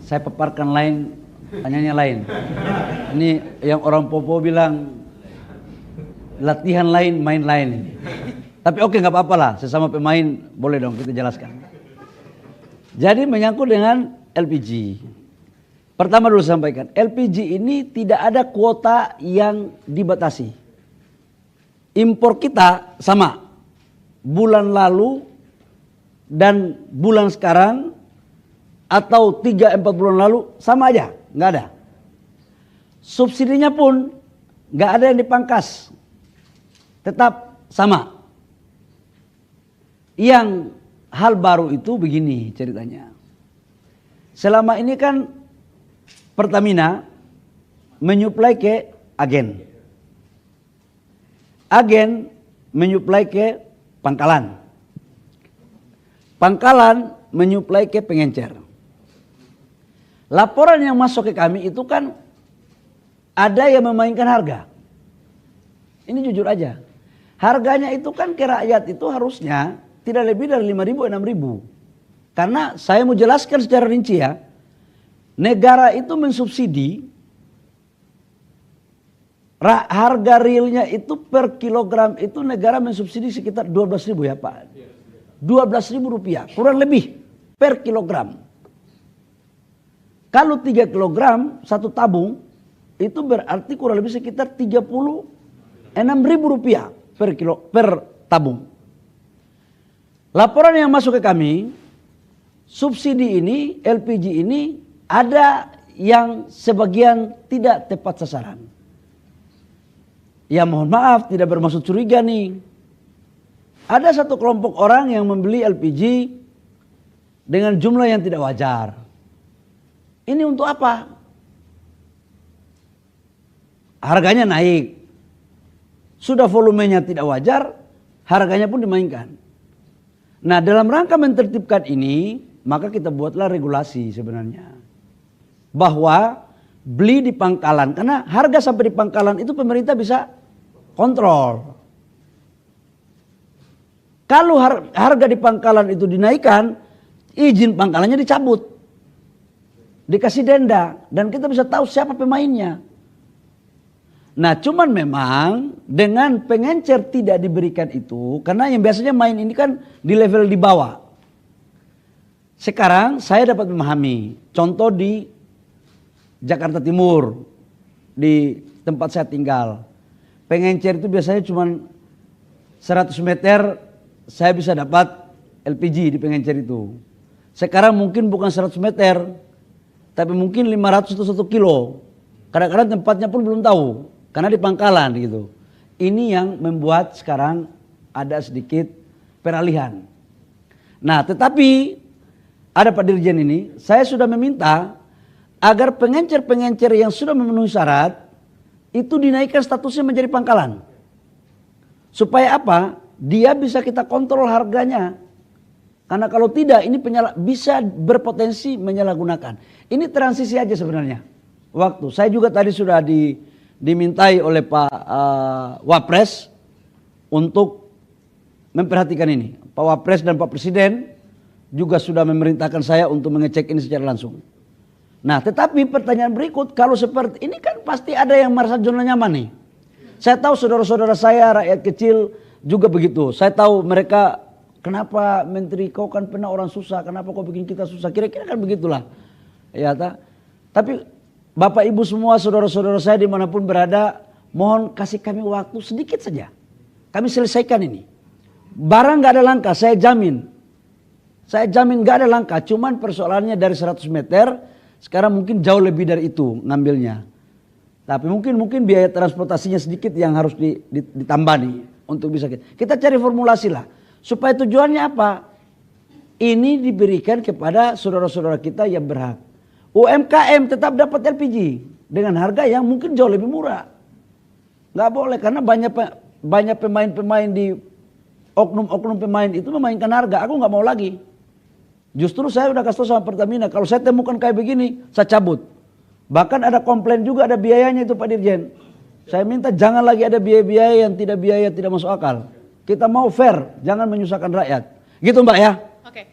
saya paparkan lain, tanyanya lain. Ini yang orang Popo bilang latihan lain, main lain. Tapi oke, nggak apa-apa lah, sesama pemain boleh dong kita jelaskan. Jadi menyangkut dengan LPG. Pertama dulu sampaikan, LPG ini tidak ada kuota yang dibatasi. Impor kita sama. Bulan lalu dan bulan sekarang atau 3-4 bulan lalu sama aja, nggak ada. Subsidinya pun nggak ada yang dipangkas, tetap sama. Yang hal baru itu begini ceritanya. Selama ini kan Pertamina menyuplai ke agen. Agen menyuplai ke pangkalan. Pangkalan menyuplai ke pengencer. Laporan yang masuk ke kami itu kan ada yang memainkan harga. Ini jujur aja. Harganya itu kan ke rakyat itu harusnya tidak lebih dari 5.000, 6.000. Karena saya mau jelaskan secara rinci ya. Negara itu mensubsidi harga realnya itu per kilogram itu negara mensubsidi sekitar 12.000 ya Pak. 12.000 rupiah kurang lebih per kilogram. Kalau 3 kilogram satu tabung itu berarti kurang lebih sekitar 36.000 rupiah per tabung. Laporan yang masuk ke kami, subsidi ini, LPG ini ada yang sebagian tidak tepat sasaran. Ya mohon maaf, tidak bermaksud curiga nih. Ada satu kelompok orang yang membeli LPG dengan jumlah yang tidak wajar. Ini untuk apa? Harganya naik. Sudah volumenya tidak wajar, harganya pun dimainkan. Nah, dalam rangka mentertibkan ini, maka kita buatlah regulasi sebenarnya. Bahwa beli di pangkalan, karena harga sampai di pangkalan itu pemerintah bisa kontrol. Kalau harga di pangkalan itu dinaikkan, izin pangkalannya dicabut. Dikasih denda, dan kita bisa tahu siapa pemainnya. Nah, cuman memang dengan pengencer tidak diberikan itu, karena yang biasanya main ini kan di level di bawah. Sekarang saya dapat memahami, contoh di Jakarta Timur, di tempat saya tinggal. Pengencer itu biasanya cuma 100 meter saya bisa dapat LPG di pengencer itu. Sekarang mungkin bukan 100 meter, tapi mungkin 500 atau 1 kilo. Kadang-kadang tempatnya pun belum tahu. Karena di pangkalan gitu. Ini yang membuat sekarang ada sedikit peralihan. Nah tetapi ada Pak Dirjen ini, saya sudah meminta agar pengencer-pengencer yang sudah memenuhi syarat itu dinaikkan statusnya menjadi pangkalan. Supaya apa? Dia bisa kita kontrol harganya. Karena kalau tidak ini bisa berpotensi menyalahgunakan. Ini transisi aja sebenarnya. Waktu saya juga tadi sudah dimintai oleh Pak Wapres untuk memperhatikan ini. Pak Wapres dan Pak Presiden juga sudah memerintahkan saya untuk mengecek ini secara langsung. Nah tetapi pertanyaan berikut, kalau seperti ini kan pasti ada yang merasa zona nyaman nih. Saya tahu saudara-saudara saya rakyat kecil juga begitu. Saya tahu mereka, kenapa Menteri kau kan pernah orang susah, kenapa kau bikin kita susah, kira-kira kan begitulah. Ya, tapi Bapak Ibu semua saudara-saudara saya dimanapun berada, mohon kasih kami waktu sedikit saja. Kami selesaikan ini. Barang gak ada langka, saya jamin. Saya jamin gak ada langka, cuman persoalannya dari 100 meter, sekarang mungkin jauh lebih dari itu ngambilnya. Tapi mungkin biaya transportasinya sedikit yang harus ditambah nih. Untuk bisa kita cari formulasi lah. Supaya tujuannya apa? Ini diberikan kepada saudara-saudara kita yang berhak. UMKM tetap dapat LPG dengan harga yang mungkin jauh lebih murah. Nggak boleh karena banyak pemain-pemain di oknum-oknum pemain itu memainkan harga. Aku nggak mau lagi. Justru saya udah kasih tahu sama Pertamina, kalau saya temukan kayak begini, saya cabut. Bahkan ada komplain juga, ada biayanya itu Pak Dirjen. Saya minta jangan lagi ada biaya-biaya yang tidak masuk akal. Kita mau fair, jangan menyusahkan rakyat. Gitu Mbak ya. Oke.